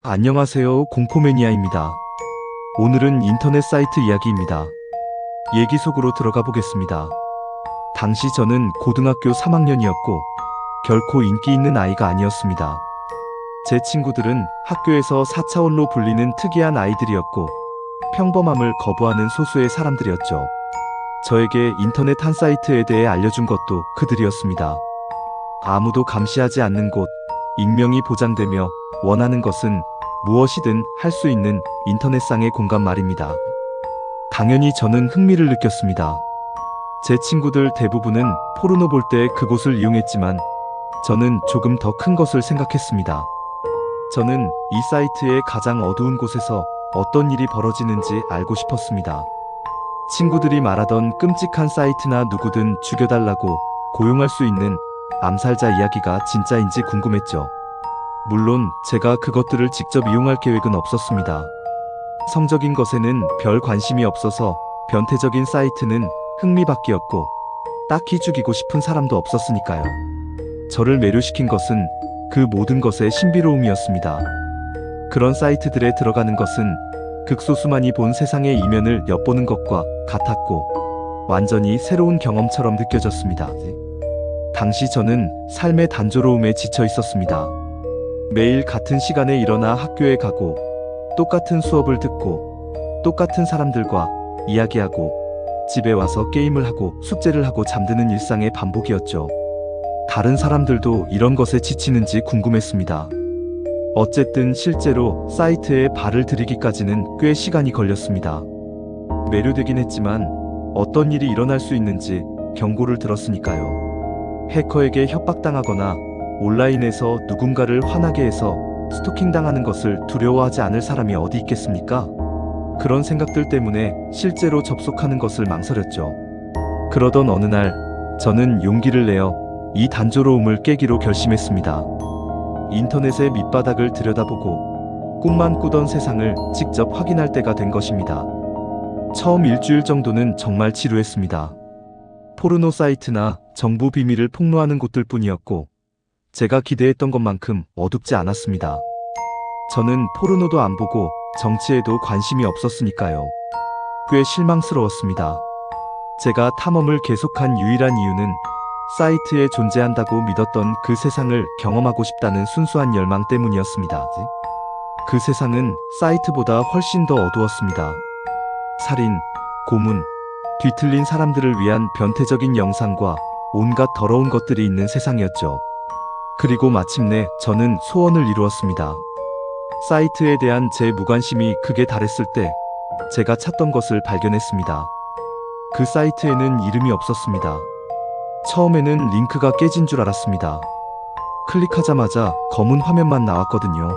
안녕하세요, 공포매니아입니다. 오늘은 인터넷 사이트 이야기입니다. 얘기 속으로 들어가 보겠습니다. 당시 저는 고등학교 3학년이었고 결코 인기 있는 아이가 아니었습니다. 제 친구들은 학교에서 4차원로 불리는 특이한 아이들이었고 평범함을 거부하는 소수의 사람들이었죠. 저에게 인터넷 한 사이트에 대해 알려준 것도 그들이었습니다. 아무도 감시하지 않는 곳, 익명이 보장되며 원하는 것은 무엇이든 할 수 있는 인터넷상의 공간 말입니다. 당연히 저는 흥미를 느꼈습니다. 제 친구들 대부분은 포르노 볼 때 그곳을 이용했지만 저는 조금 더 큰 것을 생각했습니다. 저는 이 사이트의 가장 어두운 곳에서 어떤 일이 벌어지는지 알고 싶었습니다. 친구들이 말하던 끔찍한 사이트나 누구든 죽여달라고 고용할 수 있는 암살자 이야기가 진짜인지 궁금했죠. 물론 제가 그것들을 직접 이용할 계획은 없었습니다. 성적인 것에는 별 관심이 없어서 변태적인 사이트는 흥미밖이었고 딱히 죽이고 싶은 사람도 없었으니까요. 저를 매료시킨 것은 그 모든 것의 신비로움이었습니다. 그런 사이트들에 들어가는 것은 극소수만이 본 세상의 이면을 엿보는 것과 같았고 완전히 새로운 경험처럼 느껴졌습니다. 당시 저는 삶의 단조로움에 지쳐 있었습니다. 매일 같은 시간에 일어나 학교에 가고 똑같은 수업을 듣고 똑같은 사람들과 이야기하고 집에 와서 게임을 하고 숙제를 하고 잠드는 일상의 반복이었죠. 다른 사람들도 이런 것에 지치는지 궁금했습니다. 어쨌든 실제로 사이트에 발을 들이기까지는 꽤 시간이 걸렸습니다. 매료되긴 했지만 어떤 일이 일어날 수 있는지 경고를 들었으니까요. 해커에게 협박당하거나 온라인에서 누군가를 화나게 해서 스토킹당하는 것을 두려워하지 않을 사람이 어디 있겠습니까? 그런 생각들 때문에 실제로 접속하는 것을 망설였죠. 그러던 어느 날 저는 용기를 내어 이 단조로움을 깨기로 결심했습니다. 인터넷의 밑바닥을 들여다보고 꿈만 꾸던 세상을 직접 확인할 때가 된 것입니다. 처음 일주일 정도는 정말 지루했습니다. 포르노 사이트나 정부 비밀을 폭로하는 곳들 뿐이었고 제가 기대했던 것만큼 어둡지 않았습니다. 저는 포르노도 안 보고 정치에도 관심이 없었으니까요. 꽤 실망스러웠습니다. 제가 탐험을 계속한 유일한 이유는 사이트에 존재한다고 믿었던 그 세상을 경험하고 싶다는 순수한 열망 때문이었습니다. 그 세상은 사이트보다 훨씬 더 어두웠습니다. 살인, 고문, 뒤틀린 사람들을 위한 변태적인 영상과 온갖 더러운 것들이 있는 세상이었죠. 그리고 마침내 저는 소원을 이루었습니다. 사이트에 대한 제 무관심이 극에 달했을 때 제가 찾던 것을 발견했습니다. 그 사이트에는 이름이 없었습니다. 처음에는 링크가 깨진 줄 알았습니다. 클릭하자마자 검은 화면만 나왔거든요.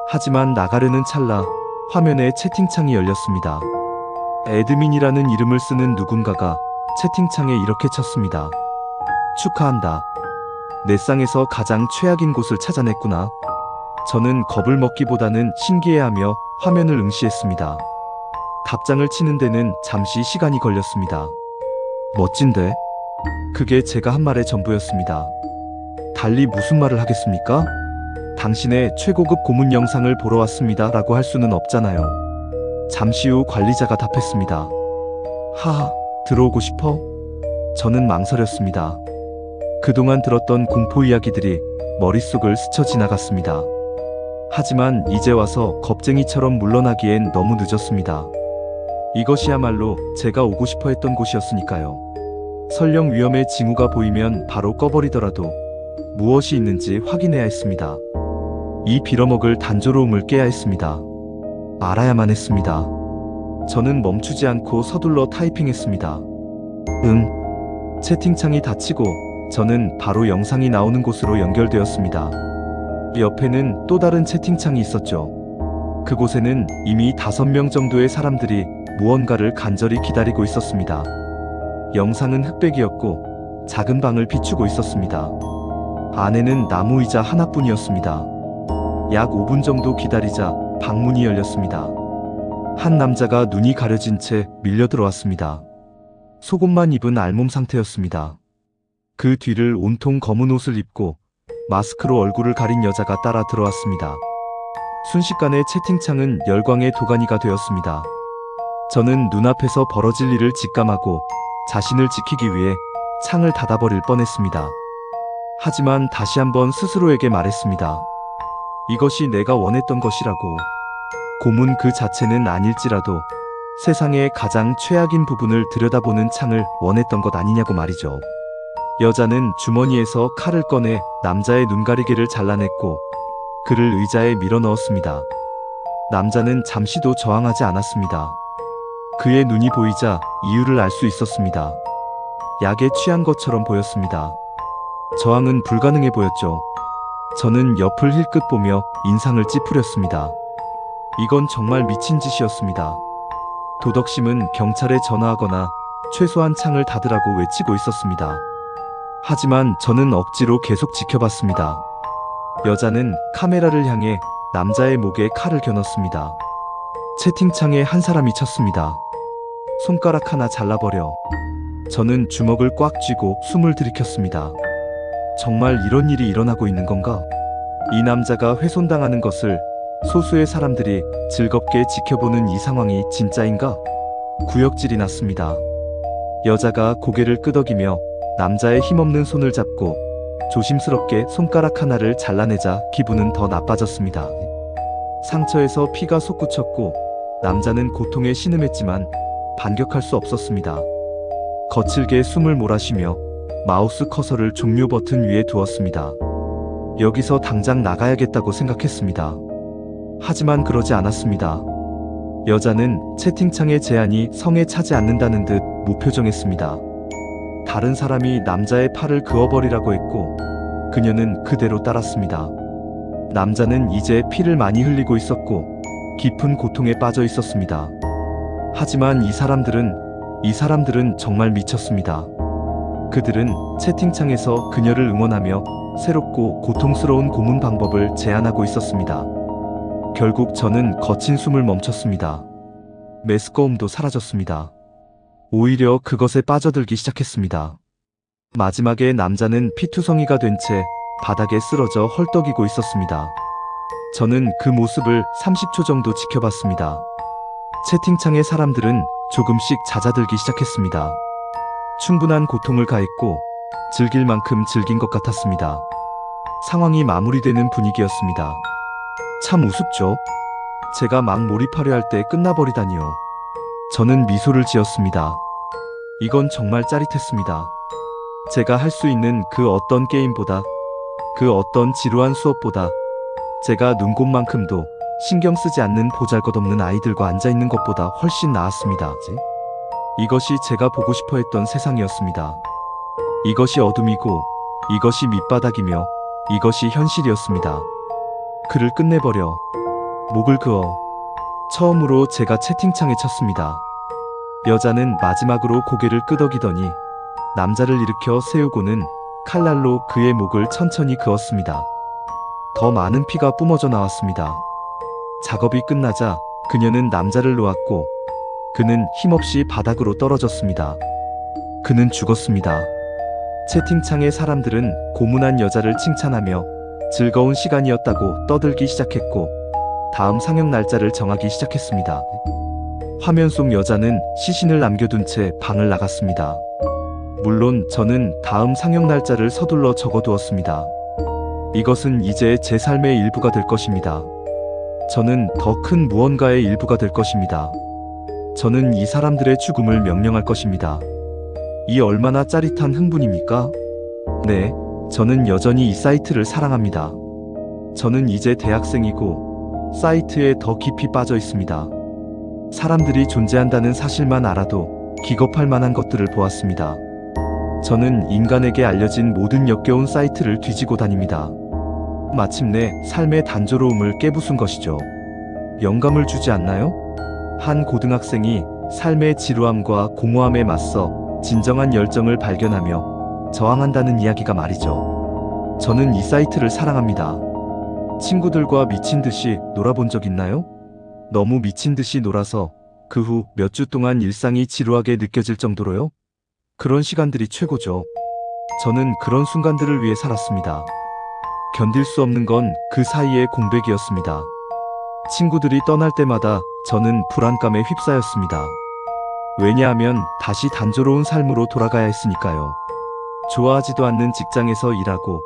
하지만 나가려는 찰나 화면에 채팅창이 열렸습니다. 애드민이라는 이름을 쓰는 누군가가 채팅창에 이렇게 쳤습니다. 축하한다. 내 쌍에서 가장 최악인 곳을 찾아냈구나. 저는 겁을 먹기보다는 신기해하며 화면을 응시했습니다. 답장을 치는 데는 잠시 시간이 걸렸습니다. 멋진데? 그게 제가 한 말의 전부였습니다. 달리 무슨 말을 하겠습니까? 당신의 최고급 고문 영상을 보러 왔습니다 라고 할 수는 없잖아요. 잠시 후 관리자가 답했습니다. 하하, 들어오고 싶어? 저는 망설였습니다. 그동안 들었던 공포 이야기들이 머릿속을 스쳐 지나갔습니다. 하지만 이제 와서 겁쟁이처럼 물러나기엔 너무 늦었습니다. 이것이야말로 제가 오고 싶어 했던 곳이었으니까요. 설령 위험의 징후가 보이면 바로 꺼버리더라도 무엇이 있는지 확인해야 했습니다. 이 빌어먹을 단조로움을 깨야 했습니다. 알아야만 했습니다. 저는 멈추지 않고 서둘러 타이핑했습니다. 채팅창이 닫히고 저는 바로 영상이 나오는 곳으로 연결되었습니다. 옆에는 또 다른 채팅창이 있었죠. 그곳에는 이미 5명 정도의 사람들이 무언가를 간절히 기다리고 있었습니다. 영상은 흑백이었고 작은 방을 비추고 있었습니다. 안에는 나무 의자 하나뿐이었습니다. 약 5분 정도 기다리자 방문이 열렸습니다. 한 남자가 눈이 가려진 채 밀려 들어왔습니다. 속옷만 입은 알몸 상태였습니다. 그 뒤를 온통 검은 옷을 입고 마스크로 얼굴을 가린 여자가 따라 들어왔습니다. 순식간에 채팅창은 열광의 도가니가 되었습니다. 저는 눈앞에서 벌어질 일을 직감하고 자신을 지키기 위해 창을 닫아버릴 뻔했습니다. 하지만 다시 한번 스스로에게 말했습니다. 이것이 내가 원했던 것이라고. 고문 그 자체는 아닐지라도 세상의 가장 최악인 부분을 들여다보는 창을 원했던 것 아니냐고 말이죠. 여자는 주머니에서 칼을 꺼내 남자의 눈가리개를 잘라냈고 그를 의자에 밀어 넣었습니다. 남자는 잠시도 저항하지 않았습니다. 그의 눈이 보이자 이유를 알 수 있었습니다. 약에 취한 것처럼 보였습니다. 저항은 불가능해 보였죠. 저는 옆을 힐끗 보며 인상을 찌푸렸습니다. 이건 정말 미친 짓이었습니다. 도덕심은 경찰에 전화하거나 최소한 창을 닫으라고 외치고 있었습니다. 하지만 저는 억지로 계속 지켜봤습니다. 여자는 카메라를 향해 남자의 목에 칼을 겨눴습니다. 채팅창에 한 사람이 쳤습니다. 손가락 하나 잘라버려. 저는 주먹을 꽉 쥐고 숨을 들이켰습니다. 정말 이런 일이 일어나고 있는 건가? 이 남자가 훼손당하는 것을 소수의 사람들이 즐겁게 지켜보는 이 상황이 진짜인가? 구역질이 났습니다. 여자가 고개를 끄덕이며 남자의 힘없는 손을 잡고 조심스럽게 손가락 하나를 잘라내자 기분은 더 나빠졌습니다. 상처에서 피가 솟구쳤고 남자는 고통에 신음했지만 반격할 수 없었습니다. 거칠게 숨을 몰아쉬며 마우스 커서를 종료 버튼 위에 두었습니다. 여기서 당장 나가야겠다고 생각했습니다. 하지만 그러지 않았습니다. 여자는 채팅창의 제안이 성에 차지 않는다는 듯 무표정했습니다. 다른 사람이 남자의 팔을 그어버리라고 했고 그녀는 그대로 따랐습니다. 남자는 이제 피를 많이 흘리고 있었고 깊은 고통에 빠져 있었습니다. 하지만 이 사람들은 정말 미쳤습니다. 그들은 채팅창에서 그녀를 응원하며 새롭고 고통스러운 고문 방법을 제안하고 있었습니다. 결국 저는 거친 숨을 멈췄습니다. 메스꺼움도 사라졌습니다. 오히려 그것에 빠져들기 시작했습니다. 마지막에 남자는 피투성이가 된 채 바닥에 쓰러져 헐떡이고 있었습니다. 저는 그 모습을 30초 정도 지켜봤습니다. 채팅창의 사람들은 조금씩 잦아들기 시작했습니다. 충분한 고통을 가했고 즐길 만큼 즐긴 것 같았습니다. 상황이 마무리되는 분위기였습니다. 참 우습죠? 제가 막 몰입하려 할 때 끝나버리다니요. 저는 미소를 지었습니다. 이건 정말 짜릿했습니다. 제가 할 수 있는 그 어떤 게임보다, 그 어떤 지루한 수업보다 제가 눈곱만큼도 신경 쓰지 않는 보잘것없는 아이들과 앉아있는 것보다 훨씬 나았습니다. 이것이 제가 보고 싶어 했던 세상이었습니다. 이것이 어둠이고 이것이 밑바닥이며 이것이 현실이었습니다. 글을 끝내버려. 목을 그어. 처음으로 제가 채팅창에 쳤습니다. 여자는 마지막으로 고개를 끄덕이더니 남자를 일으켜 세우고는 칼날로 그의 목을 천천히 그었습니다. 더 많은 피가 뿜어져 나왔습니다. 작업이 끝나자 그녀는 남자를 놓았고 그는 힘없이 바닥으로 떨어졌습니다. 그는 죽었습니다. 채팅창의 사람들은 고문한 여자를 칭찬하며 즐거운 시간이었다고 떠들기 시작했고 다음 상영 날짜를 정하기 시작했습니다. 화면 속 여자는 시신을 남겨둔 채 방을 나갔습니다. 물론 저는 다음 상영 날짜를 서둘러 적어두었습니다. 이것은 이제 제 삶의 일부가 될 것입니다. 저는 더 큰 무언가의 일부가 될 것입니다. 저는 이 사람들의 죽음을 명령할 것입니다. 이 얼마나 짜릿한 흥분입니까? 네, 저는 여전히 이 사이트를 사랑합니다. 저는 이제 대학생이고 사이트에 더 깊이 빠져 있습니다. 사람들이 존재한다는 사실만 알아도 기겁할 만한 것들을 보았습니다. 저는 인간에게 알려진 모든 역겨운 사이트를 뒤지고 다닙니다. 마침내 삶의 단조로움을 깨부순 것이죠. 영감을 주지 않나요? 한 고등학생이 삶의 지루함과 공허함에 맞서 진정한 열정을 발견하며 저항한다는 이야기가 말이죠. 저는 이 사이트를 사랑합니다. 친구들과 미친 듯이 놀아본 적 있나요? 너무 미친 듯이 놀아서 그 후 몇 주 동안 일상이 지루하게 느껴질 정도로요? 그런 시간들이 최고죠. 저는 그런 순간들을 위해 살았습니다. 견딜 수 없는 건 그 사이의 공백이었습니다. 친구들이 떠날 때마다 저는 불안감에 휩싸였습니다. 왜냐하면 다시 단조로운 삶으로 돌아가야 했으니까요. 좋아하지도 않는 직장에서 일하고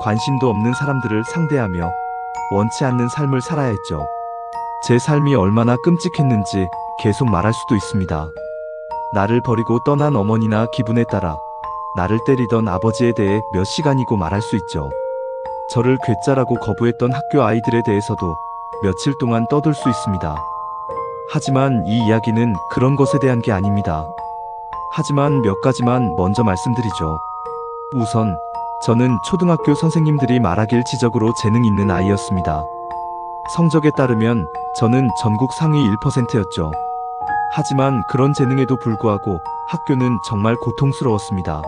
관심도 없는 사람들을 상대하며 원치 않는 삶을 살아야 했죠. 제 삶이 얼마나 끔찍했는지 계속 말할 수도 있습니다. 나를 버리고 떠난 어머니나 기분에 따라 나를 때리던 아버지에 대해 몇 시간이고 말할 수 있죠. 저를 괴짜라고 거부했던 학교 아이들에 대해서도 며칠 동안 떠들 수 있습니다. 하지만 이 이야기는 그런 것에 대한 게 아닙니다. 하지만 몇 가지만 먼저 말씀드리죠. 우선 저는 초등학교 선생님들이 말하길 지적으로 재능 있는 아이였습니다. 성적에 따르면 저는 전국 상위 1%였죠. 하지만 그런 재능에도 불구하고 학교는 정말 고통스러웠습니다.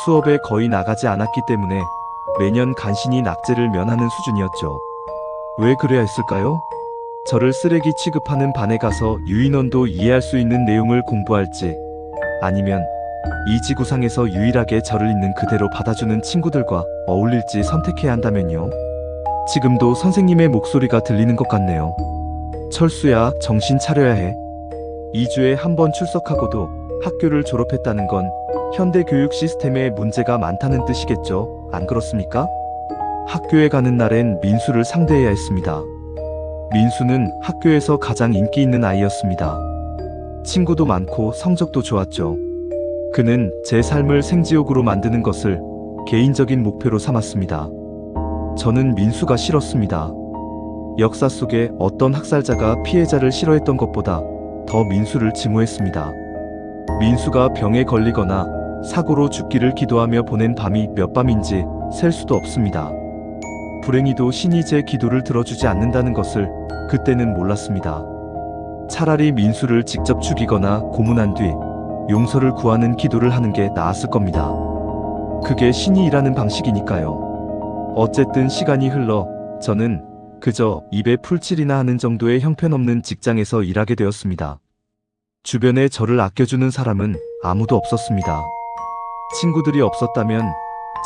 수업에 거의 나가지 않았기 때문에 매년 간신히 낙제를 면하는 수준이었죠. 왜 그래야 했을까요? 저를 쓰레기 취급하는 반에 가서 유인원도 이해할 수 있는 내용을 공부할지, 아니면 이 지구상에서 유일하게 저를 있는 그대로 받아주는 친구들과 어울릴지 선택해야 한다면요. 지금도 선생님의 목소리가 들리는 것 같네요. 철수야, 정신 차려야 해. 2주에 한 번 출석하고도 학교를 졸업했다는 건 현대 교육 시스템에 문제가 많다는 뜻이겠죠. 안 그렇습니까? 학교에 가는 날엔 민수를 상대해야 했습니다. 민수는 학교에서 가장 인기 있는 아이였습니다. 친구도 많고 성적도 좋았죠. 그는 제 삶을 생지옥으로 만드는 것을 개인적인 목표로 삼았습니다. 저는 민수가 싫었습니다. 역사 속에 어떤 학살자가 피해자를 싫어했던 것보다 더 민수를 증오했습니다. 민수가 병에 걸리거나 사고로 죽기를 기도하며 보낸 밤이 몇 밤인지 셀 수도 없습니다. 불행히도 신이 제 기도를 들어주지 않는다는 것을 그때는 몰랐습니다. 차라리 민수를 직접 죽이거나 고문한 뒤 용서를 구하는 기도를 하는 게 나았을 겁니다. 그게 신이 일하는 방식이니까요. 어쨌든 시간이 흘러 저는 그저 입에 풀칠이나 하는 정도의 형편없는 직장에서 일하게 되었습니다. 주변에 저를 아껴주는 사람은 아무도 없었습니다. 친구들이 없었다면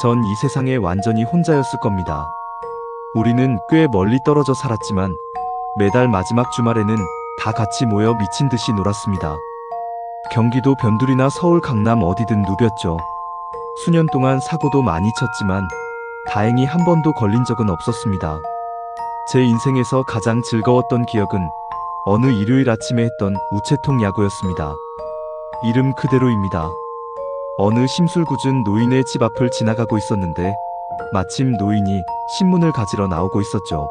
전 이 세상에 완전히 혼자였을 겁니다. 우리는 꽤 멀리 떨어져 살았지만 매달 마지막 주말에는 다 같이 모여 미친 듯이 놀았습니다. 경기도 변두리나 서울 강남 어디든 누볐죠. 수년 동안 사고도 많이 쳤지만 다행히 한 번도 걸린 적은 없었습니다. 제 인생에서 가장 즐거웠던 기억은 어느 일요일 아침에 했던 우체통 야구였습니다. 이름 그대로입니다. 어느 심술궂은 노인의 집 앞을 지나가고 있었는데 마침 노인이 신문을 가지러 나오고 있었죠.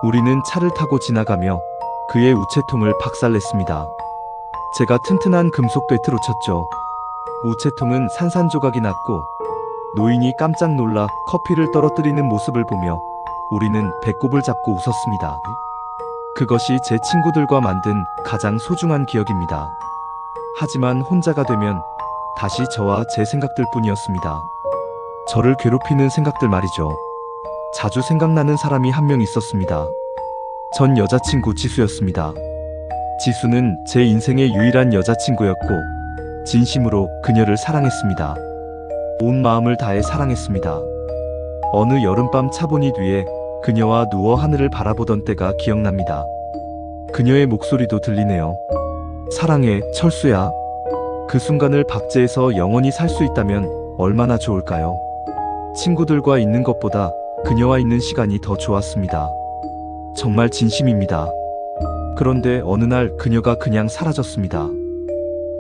우리는 차를 타고 지나가며 그의 우체통을 박살냈습니다. 제가 튼튼한 금속 배트로 쳤죠. 우체통은 산산조각이 났고 노인이 깜짝 놀라 커피를 떨어뜨리는 모습을 보며 우리는 배꼽을 잡고 웃었습니다. 그것이 제 친구들과 만든 가장 소중한 기억입니다. 하지만 혼자가 되면 다시 저와 제 생각들 뿐이었습니다. 저를 괴롭히는 생각들 말이죠. 자주 생각나는 사람이 한 명 있었습니다. 전 여자친구 지수였습니다. 지수는 제 인생의 유일한 여자친구였고 진심으로 그녀를 사랑했습니다. 온 마음을 다해 사랑했습니다. 어느 여름밤 차보니 뒤에 그녀와 누워 하늘을 바라보던 때가 기억납니다. 그녀의 목소리도 들리네요. 사랑해, 철수야. 그 순간을 박제해서 영원히 살 수 있다면 얼마나 좋을까요? 친구들과 있는 것보다 그녀와 있는 시간이 더 좋았습니다. 정말 진심입니다. 그런데 어느 날 그녀가 그냥 사라졌습니다.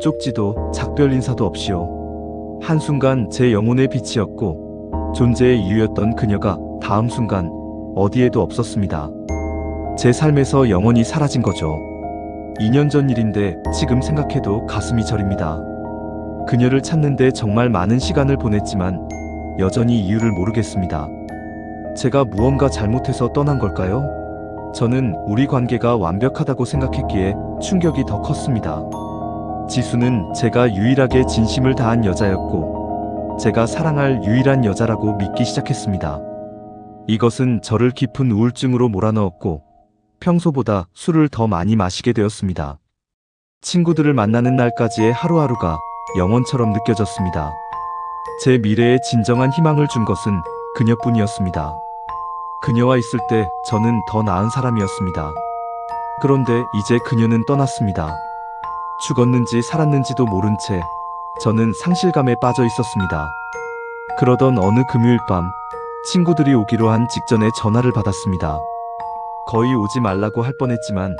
쪽지도 작별 인사도 없이요. 한순간 제 영혼의 빛이었고 존재의 이유였던 그녀가 다음 순간 어디에도 없었습니다. 제 삶에서 영원히 사라진 거죠. 2년 전 일인데 지금 생각해도 가슴이 저립니다. 그녀를 찾는데 정말 많은 시간을 보냈지만 여전히 이유를 모르겠습니다. 제가 무언가 잘못해서 떠난 걸까요? 저는 우리 관계가 완벽하다고 생각했기에 충격이 더 컸습니다. 지수는 제가 유일하게 진심을 다한 여자였고 제가 사랑할 유일한 여자라고 믿기 시작했습니다. 이것은 저를 깊은 우울증으로 몰아넣었고 평소보다 술을 더 많이 마시게 되었습니다. 친구들을 만나는 날까지의 하루하루가 영원처럼 느껴졌습니다. 제 미래에 진정한 희망을 준 것은 그녀뿐이었습니다. 그녀와 있을 때 저는 더 나은 사람이었습니다. 그런데 이제 그녀는 떠났습니다. 죽었는지 살았는지도 모른 채 저는 상실감에 빠져 있었습니다. 그러던 어느 금요일 밤 친구들이 오기로 한 직전에 전화를 받았습니다. 거의 오지 말라고 할 뻔했지만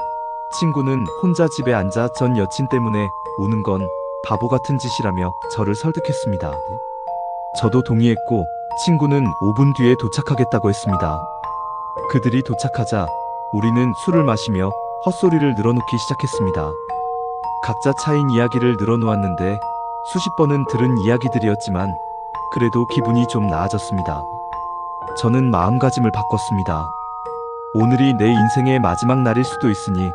친구는 혼자 집에 앉아 전 여친 때문에 우는 건 바보 같은 짓이라며 저를 설득했습니다. 저도 동의했고 친구는 5분 뒤에 도착하겠다고 했습니다. 그들이 도착하자 우리는 술을 마시며 헛소리를 늘어놓기 시작했습니다. 각자 차인 이야기를 늘어놓았는데 수십 번은 들은 이야기들이었지만 그래도 기분이 좀 나아졌습니다. 저는 마음가짐을 바꿨습니다. 오늘이 내 인생의 마지막 날일 수도 있으니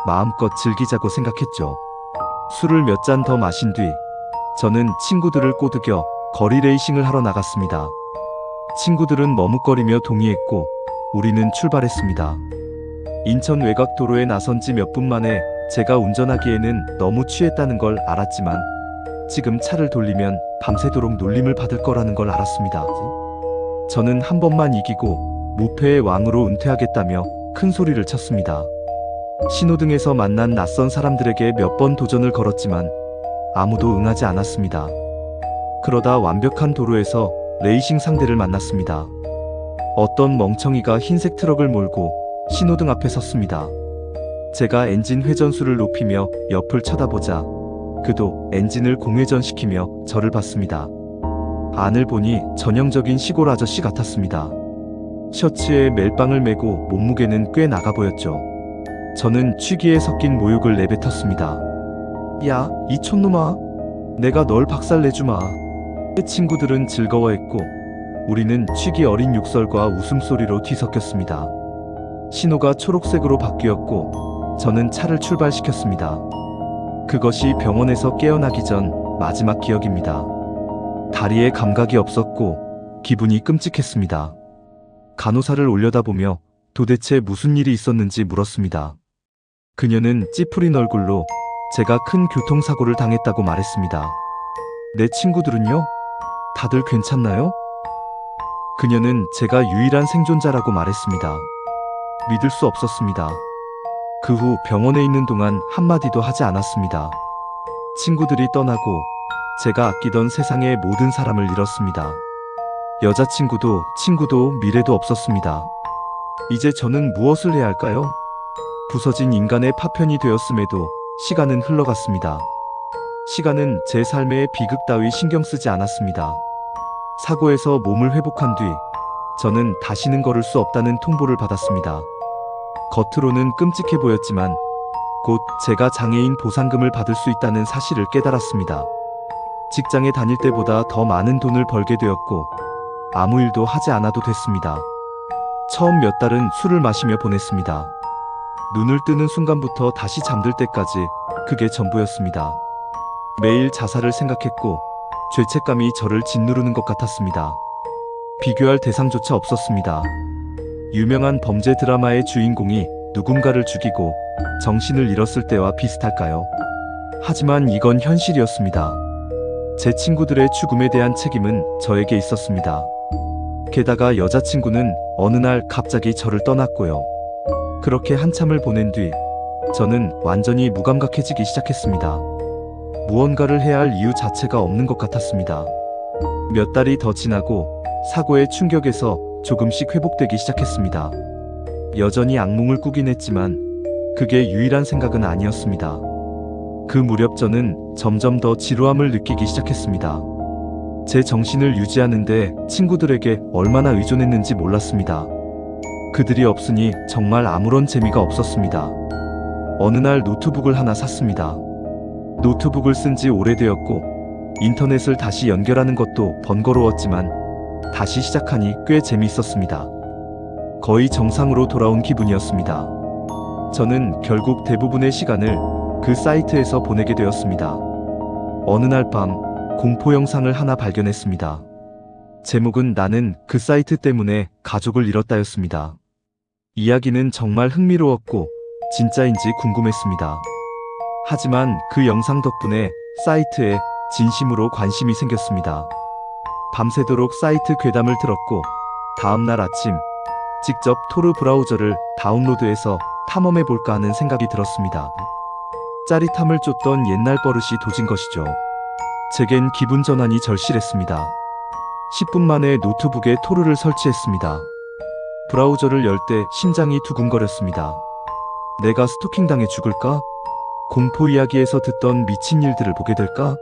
마음껏 즐기자고 생각했죠. 술을 몇 잔 더 마신 뒤 저는 친구들을 꼬드겨 거리 레이싱을 하러 나갔습니다. 친구들은 머뭇거리며 동의했고 우리는 출발했습니다. 인천 외곽도로에 나선 지 몇 분 만에 제가 운전하기에는 너무 취했다는 걸 알았지만 지금 차를 돌리면 밤새도록 놀림을 받을 거라는 걸 알았습니다. 저는 한 번만 이기고 무패의 왕으로 은퇴하겠다며 큰 소리를 쳤습니다. 신호등에서 만난 낯선 사람들에게 몇 번 도전을 걸었지만 아무도 응하지 않았습니다. 그러다 완벽한 도로에서 레이싱 상대를 만났습니다. 어떤 멍청이가 흰색 트럭을 몰고 신호등 앞에 섰습니다. 제가 엔진 회전수를 높이며 옆을 쳐다보자 그도 엔진을 공회전시키며 저를 봤습니다. 안을 보니 전형적인 시골 아저씨 같았습니다. 셔츠에 멜빵을 메고 몸무게는 꽤 나가 보였죠. 저는 취기에 섞인 모욕을 내뱉었습니다. 야, 이 촌놈아. 내가 널 박살내주마. 친구들은 즐거워했고 우리는 취기 어린 욕설과 웃음소리로 뒤섞였습니다. 신호가 초록색으로 바뀌었고 저는 차를 출발시켰습니다. 그것이 병원에서 깨어나기 전 마지막 기억입니다. 다리에 감각이 없었고 기분이 끔찍했습니다. 간호사를 올려다보며 도대체 무슨 일이 있었는지 물었습니다. 그녀는 찌푸린 얼굴로 제가 큰 교통사고를 당했다고 말했습니다. 내 친구들은요? 다들 괜찮나요? 그녀는 제가 유일한 생존자라고 말했습니다. 믿을 수 없었습니다. 그 후 병원에 있는 동안 한마디도 하지 않았습니다. 친구들이 떠나고 제가 아끼던 세상의 모든 사람을 잃었습니다. 여자친구도 친구도 미래도 없었습니다. 이제 저는 무엇을 해야 할까요? 부서진 인간의 파편이 되었음에도 시간은 흘러갔습니다. 시간은 제 삶의 비극 따위 신경 쓰지 않았습니다. 사고에서 몸을 회복한 뒤 저는 다시는 걸을 수 없다는 통보를 받았습니다. 겉으로는 끔찍해 보였지만 곧 제가 장애인 보상금을 받을 수 있다는 사실을 깨달았습니다. 직장에 다닐 때보다 더 많은 돈을 벌게 되었고 아무 일도 하지 않아도 됐습니다. 처음 몇 달은 술을 마시며 보냈습니다. 눈을 뜨는 순간부터 다시 잠들 때까지 그게 전부였습니다. 매일 자살을 생각했고 죄책감이 저를 짓누르는 것 같았습니다. 비교할 대상조차 없었습니다. 유명한 범죄 드라마의 주인공이 누군가를 죽이고 정신을 잃었을 때와 비슷할까요? 하지만 이건 현실이었습니다. 제 친구들의 죽음에 대한 책임은 저에게 있었습니다. 게다가 여자친구는 어느 날 갑자기 저를 떠났고요. 그렇게 한참을 보낸 뒤 저는 완전히 무감각해지기 시작했습니다. 무언가를 해야 할 이유 자체가 없는 것 같았습니다. 몇 달이 더 지나고 사고의 충격에서 조금씩 회복되기 시작했습니다. 여전히 악몽을 꾸긴 했지만 그게 유일한 생각은 아니었습니다. 그 무렵 저는 점점 더 지루함을 느끼기 시작했습니다. 제 정신을 유지하는데 친구들에게 얼마나 의존했는지 몰랐습니다. 그들이 없으니 정말 아무런 재미가 없었습니다. 어느 날 노트북을 하나 샀습니다. 노트북을 쓴 지 오래되었고 인터넷을 다시 연결하는 것도 번거로웠지만 다시 시작하니 꽤 재미있었습니다. 거의 정상으로 돌아온 기분이었습니다. 저는 결국 대부분의 시간을 그 사이트에서 보내게 되었습니다. 어느 날 밤 공포 영상을 하나 발견했습니다. 제목은 나는 그 사이트 때문에 가족을 잃었다였습니다. 이야기는 정말 흥미로웠고 진짜인지 궁금했습니다. 하지만 그 영상 덕분에 사이트에 진심으로 관심이 생겼습니다. 밤새도록 사이트 괴담을 들었고 다음날 아침 직접 토르 브라우저를 다운로드해서 탐험해볼까 하는 생각이 들었습니다. 짜릿함을 쫓던 옛날 버릇이 도진 것이죠. 제겐 기분 전환이 절실했습니다. 10분 만에 노트북에 토르를 설치했습니다. 브라우저를 열 때 심장이 두근거렸습니다. 내가 스토킹당해 죽을까? 공포 이야기에서 듣던 미친 일들을 보게 될까?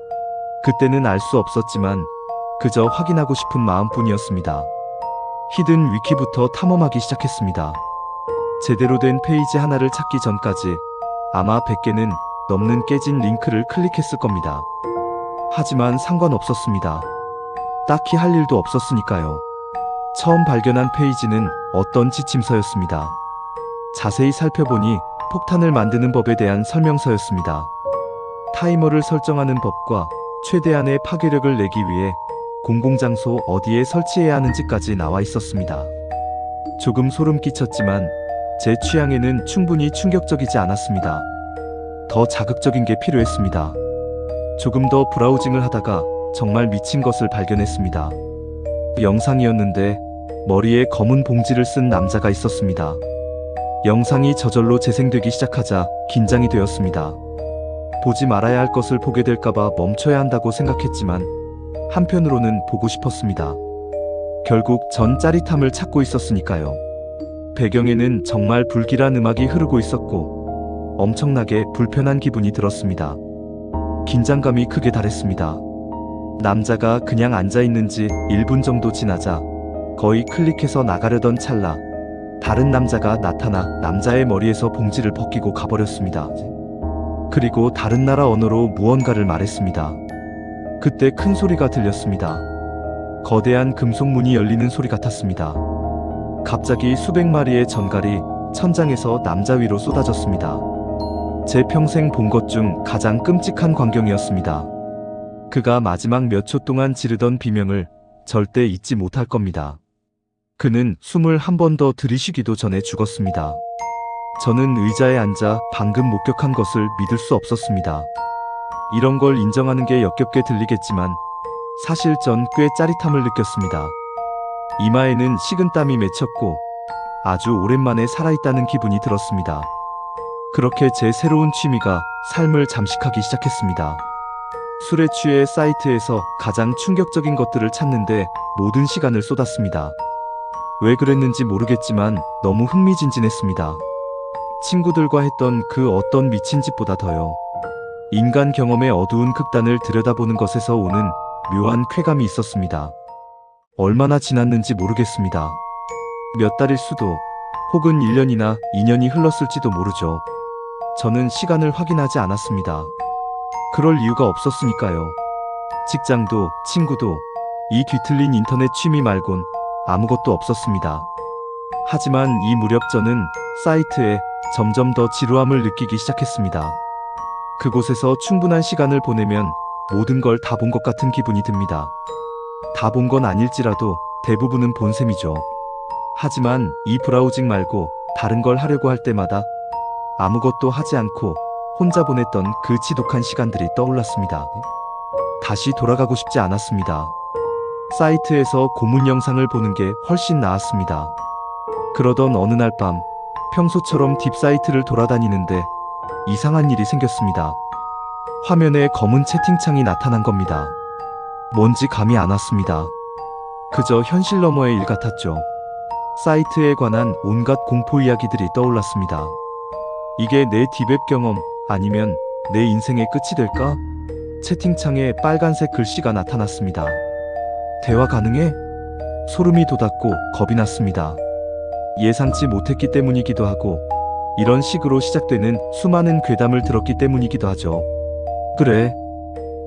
그때는 알 수 없었지만 그저 확인하고 싶은 마음뿐이었습니다. 히든 위키부터 탐험하기 시작했습니다. 제대로 된 페이지 하나를 찾기 전까지 아마 100개는 넘는 깨진 링크를 클릭했을 겁니다. 하지만 상관없었습니다. 딱히 할 일도 없었으니까요. 처음 발견한 페이지는 어떤 지침서였습니다. 자세히 살펴보니 폭탄을 만드는 법에 대한 설명서였습니다. 타이머를 설정하는 법과 최대한의 파괴력을 내기 위해 공공장소 어디에 설치해야 하는지까지 나와 있었습니다. 조금 소름 끼쳤지만 제 취향에는 충분히 충격적이지 않았습니다. 더 자극적인 게 필요했습니다. 조금 더 브라우징을 하다가 정말 미친 것을 발견했습니다. 영상이었는데 머리에 검은 봉지를 쓴 남자가 있었습니다. 영상이 저절로 재생되기 시작하자 긴장이 되었습니다. 보지 말아야 할 것을 보게 될까봐 멈춰야 한다고 생각했지만 한편으로는 보고 싶었습니다. 결국 전 짜릿함을 찾고 있었으니까요. 배경에는 정말 불길한 음악이 흐르고 있었고 엄청나게 불편한 기분이 들었습니다. 긴장감이 크게 달했습니다. 남자가 그냥 앉아있는지 1분 정도 지나자 거의 클릭해서 나가려던 찰나 다른 남자가 나타나 남자의 머리에서 봉지를 벗기고 가버렸습니다. 그리고 다른 나라 언어로 무언가를 말했습니다. 그때 큰 소리가 들렸습니다. 거대한 금속 문이 열리는 소리 같았습니다. 갑자기 수백 마리의 전갈이 천장에서 남자 위로 쏟아졌습니다. 제 평생 본 것 중 가장 끔찍한 광경이었습니다. 그가 마지막 몇 초 동안 지르던 비명을 절대 잊지 못할 겁니다. 그는 숨을 한 번 더 들이쉬기도 전에 죽었습니다. 저는 의자에 앉아 방금 목격한 것을 믿을 수 없었습니다. 이런 걸 인정하는 게 역겹게 들리겠지만 사실 전 꽤 짜릿함을 느꼈습니다. 이마에는 식은땀이 맺혔고 아주 오랜만에 살아있다는 기분이 들었습니다. 그렇게 제 새로운 취미가 삶을 잠식하기 시작했습니다. 술에 취해 사이트에서 가장 충격적인 것들을 찾는데 모든 시간을 쏟았습니다. 왜 그랬는지 모르겠지만 너무 흥미진진했습니다. 친구들과 했던 그 어떤 미친 짓보다 더요. 인간 경험의 어두운 극단을 들여다보는 것에서 오는 묘한 쾌감이 있었습니다. 얼마나 지났는지 모르겠습니다. 몇 달일 수도 혹은 1년이나 2년이 흘렀을지도 모르죠. 저는 시간을 확인하지 않았습니다. 그럴 이유가 없었으니까요. 직장도 친구도 이 뒤틀린 인터넷 취미 말곤 아무것도 없었습니다. 하지만 이 무렵 저는 사이트에 점점 더 지루함을 느끼기 시작했습니다. 그곳에서 충분한 시간을 보내면 모든 걸 다 본 것 같은 기분이 듭니다. 다 본 건 아닐지라도 대부분은 본 셈이죠. 하지만 이 브라우징 말고 다른 걸 하려고 할 때마다 아무것도 하지 않고 혼자 보냈던 그 지독한 시간들이 떠올랐습니다. 다시 돌아가고 싶지 않았습니다. 사이트에서 고문 영상을 보는 게 훨씬 나았습니다. 그러던 어느 날 밤 평소처럼 딥사이트를 돌아다니는데 이상한 일이 생겼습니다. 화면에 검은 채팅창이 나타난 겁니다. 뭔지 감이 안 왔습니다. 그저 현실 너머의 일 같았죠. 사이트에 관한 온갖 공포 이야기들이 떠올랐습니다. 이게 내 딥웹 경험 아니면 내 인생의 끝이 될까? 채팅창에 빨간색 글씨가 나타났습니다. 대화 가능해? 소름이 돋았고 겁이 났습니다. 예상치 못했기 때문이기도 하고 이런 식으로 시작되는 수많은 괴담을 들었기 때문이기도 하죠. 그래.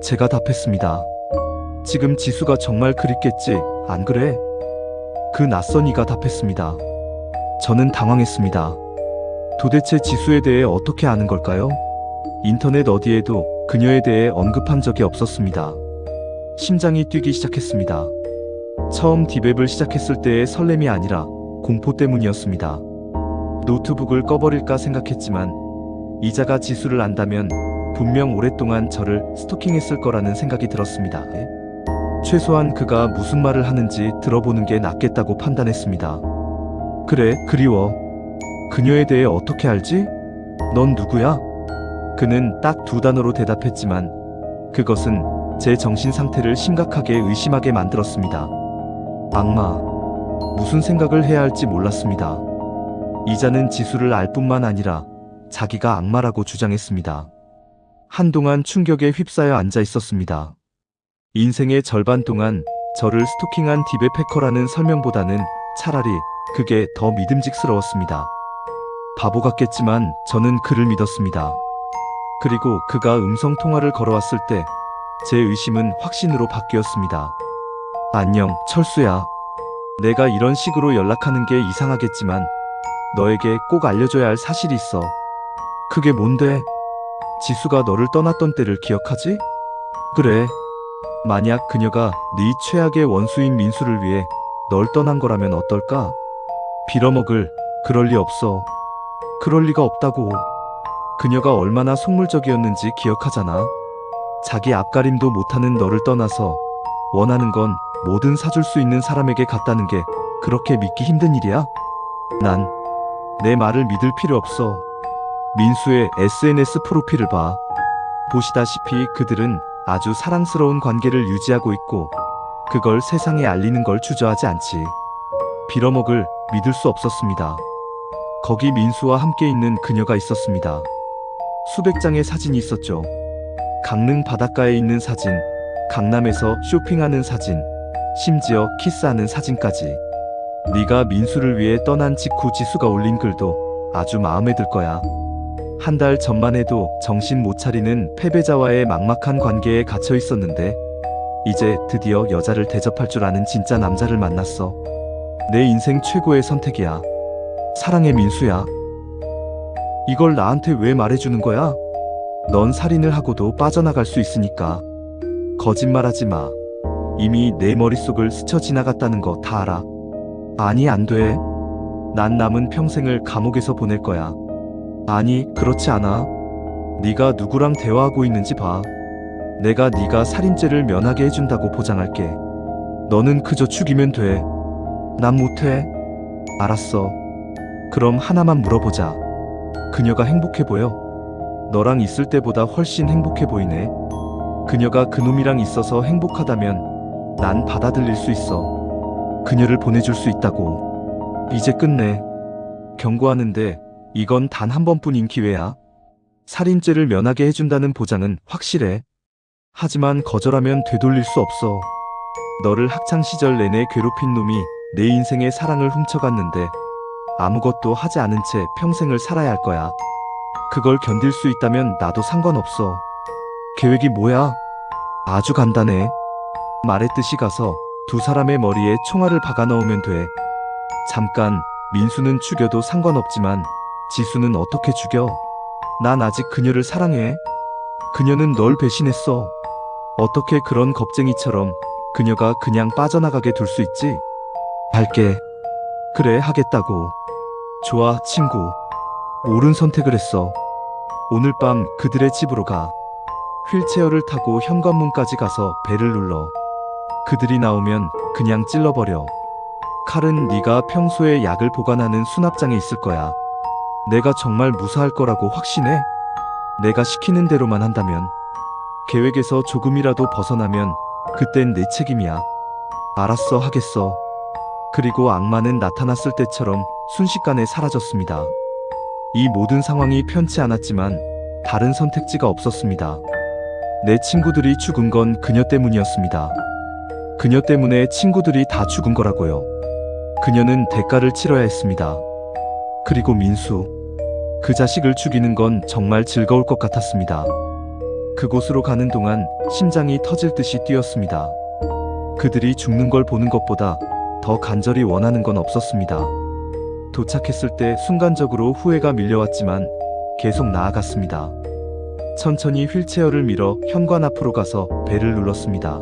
제가 답했습니다. 지금 지수가 정말 그립겠지, 안 그래? 그 낯선 이가 답했습니다. 저는 당황했습니다. 도대체 지수에 대해 어떻게 아는 걸까요? 인터넷 어디에도 그녀에 대해 언급한 적이 없었습니다. 심장이 뛰기 시작했습니다. 처음 딥웹을 시작했을 때의 설렘이 아니라 공포 때문이었습니다. 노트북을 꺼버릴까 생각했지만 이자가 지수를 안다면 분명 오랫동안 저를 스토킹했을 거라는 생각이 들었습니다. 최소한 그가 무슨 말을 하는지 들어보는 게 낫겠다고 판단했습니다. 그래, 그리워. 그녀에 대해 어떻게 알지? 넌 누구야? 그는 딱 두 단어로 대답했지만 그것은 제 정신 상태를 심각하게 의심하게 만들었습니다. 악마. 무슨 생각을 해야 할지 몰랐습니다. 이자는 지수를 알 뿐만 아니라 자기가 악마라고 주장했습니다. 한동안 충격에 휩싸여 앉아 있었습니다. 인생의 절반 동안 저를 스토킹한 디베페커라는 설명보다는 차라리 그게 더 믿음직스러웠습니다. 바보 같겠지만 저는 그를 믿었습니다. 그리고 그가 음성통화를 걸어왔을 때 제 의심은 확신으로 바뀌었습니다. 안녕, 철수야. 내가 이런 식으로 연락하는 게 이상하겠지만 너에게 꼭 알려줘야 할 사실이 있어. 그게 뭔데? 지수가 너를 떠났던 때를 기억하지? 그래. 만약 그녀가 네 최악의 원수인 민수를 위해 널 떠난 거라면 어떨까? 빌어먹을. 그럴 리 없어. 그럴 리가 없다고. 그녀가 얼마나 속물적이었는지 기억하잖아. 자기 앞가림도 못하는 너를 떠나서 원하는 건 뭐든 사줄 수 있는 사람에게 갔다는 게 그렇게 믿기 힘든 일이야? 난 내 말을 믿을 필요 없어. 민수의 SNS 프로필을 봐. 보시다시피 그들은 아주 사랑스러운 관계를 유지하고 있고 그걸 세상에 알리는 걸 주저하지 않지. 빌어먹을. 믿을 수 없었습니다. 거기 민수와 함께 있는 그녀가 있었습니다. 수백 장의 사진이 있었죠. 강릉 바닷가에 있는 사진, 강남에서 쇼핑하는 사진, 심지어 키스하는 사진까지. 네가 민수를 위해 떠난 직후 지수가 올린 글도 아주 마음에 들 거야. 한 달 전만 해도 정신 못 차리는 패배자와의 막막한 관계에 갇혀 있었는데 이제 드디어 여자를 대접할 줄 아는 진짜 남자를 만났어. 내 인생 최고의 선택이야. 사랑해, 민수야. 이걸 나한테 왜 말해주는 거야? 넌 살인을 하고도 빠져나갈 수 있으니까. 거짓말하지 마. 이미 내 머릿속을 스쳐 지나갔다는 거 다 알아. 아니, 안 돼. 난 남은 평생을 감옥에서 보낼 거야. 아니, 그렇지 않아. 네가 누구랑 대화하고 있는지 봐. 내가 네가 살인죄를 면하게 해준다고 보장할게. 너는 그저 죽이면 돼. 난 못해. 알았어. 그럼 하나만 물어보자. 그녀가 행복해 보여? 너랑 있을 때보다 훨씬 행복해 보이네. 그녀가 그놈이랑 있어서 행복하다면 난 받아들일 수 있어. 그녀를 보내줄 수 있다고. 이제 끝내. 경고하는데 이건 단 한 번뿐인 기회야. 살인죄를 면하게 해준다는 보장은 확실해. 하지만 거절하면 되돌릴 수 없어. 너를 학창시절 내내 괴롭힌 놈이 내 인생의 사랑을 훔쳐갔는데 아무것도 하지 않은 채 평생을 살아야 할 거야. 그걸 견딜 수 있다면 나도 상관없어. 계획이 뭐야? 아주 간단해. 말의 뜻이 가서 두 사람의 머리에 총알을 박아 넣으면 돼. 잠깐, 민수는 죽여도 상관없지만 지수는 어떻게 죽여? 난 아직 그녀를 사랑해. 그녀는 널 배신했어. 어떻게 그런 겁쟁이처럼 그녀가 그냥 빠져나가게 둘 수 있지? 할게. 그래, 하겠다고. 좋아, 친구. 옳은 선택을 했어. 오늘 밤 그들의 집으로 가. 휠체어를 타고 현관문까지 가서 벨을 눌러. 그들이 나오면 그냥 찔러버려. 칼은 네가 평소에 약을 보관하는 수납장에 있을 거야. 내가 정말 무사할 거라고 확신해? 내가 시키는 대로만 한다면. 계획에서 조금이라도 벗어나면 그땐 내 책임이야. 알았어, 하겠어. 그리고 악마는 나타났을 때처럼 순식간에 사라졌습니다. 이 모든 상황이 편치 않았지만 다른 선택지가 없었습니다. 내 친구들이 죽은 건 그녀 때문이었습니다. 그녀 때문에 친구들이 다 죽은 거라고요. 그녀는 대가를 치러야 했습니다. 그리고 민수. 그 자식을 죽이는 건 정말 즐거울 것 같았습니다. 그곳으로 가는 동안 심장이 터질 듯이 뛰었습니다. 그들이 죽는 걸 보는 것보다 더 간절히 원하는 건 없었습니다. 도착했을 때 순간적으로 후회가 밀려왔지만 계속 나아갔습니다. 천천히 휠체어를 밀어 현관 앞으로 가서 벨을 눌렀습니다.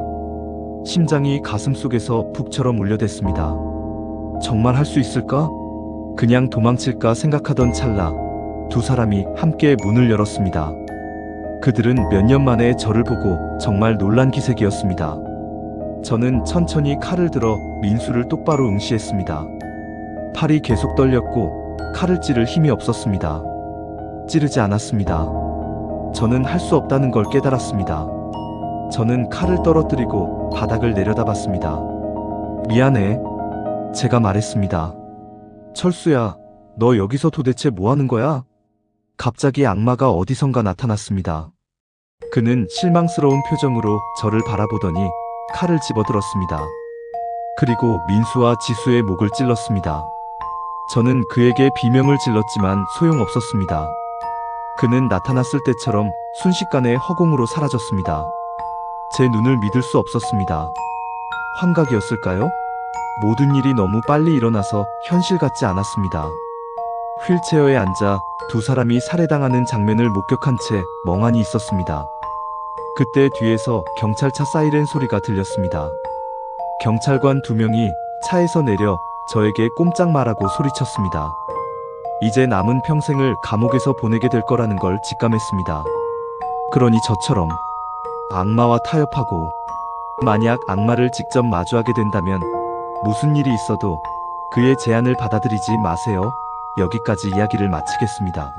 심장이 가슴속에서 북처럼 울려댔습니다. 정말 할 수 있을까? 그냥 도망칠까 생각하던 찰나 두 사람이 함께 문을 열었습니다. 그들은 몇 년 만에 저를 보고 정말 놀란 기색이었습니다. 저는 천천히 칼을 들어 민수를 똑바로 응시했습니다. 팔이 계속 떨렸고 칼을 찌를 힘이 없었습니다. 찌르지 않았습니다. 저는 할 수 없다는 걸 깨달았습니다. 저는 칼을 떨어뜨리고 바닥을 내려다봤습니다. 미안해. 제가 말했습니다. 철수야, 너 여기서 도대체 뭐 하는 거야? 갑자기 악마가 어디선가 나타났습니다. 그는 실망스러운 표정으로 저를 바라보더니 칼을 집어들었습니다. 그리고 민수와 지수의 목을 찔렀습니다. 저는 그에게 비명을 질렀지만 소용없었습니다. 그는 나타났을 때처럼 순식간에 허공으로 사라졌습니다. 제 눈을 믿을 수 없었습니다. 환각이었을까요? 모든 일이 너무 빨리 일어나서 현실 같지 않았습니다. 휠체어에 앉아 두 사람이 살해당하는 장면을 목격한 채 멍하니 있었습니다. 그때 뒤에서 경찰차 사이렌 소리가 들렸습니다. 경찰관 2명이 차에서 내려 저에게 꼼짝 말라고 소리쳤습니다. 이제 남은 평생을 감옥에서 보내게 될 거라는 걸 직감했습니다. 그러니 저처럼 악마와 타협하고 만약 악마를 직접 마주하게 된다면 무슨 일이 있어도 그의 제안을 받아들이지 마세요. 여기까지 이야기를 마치겠습니다.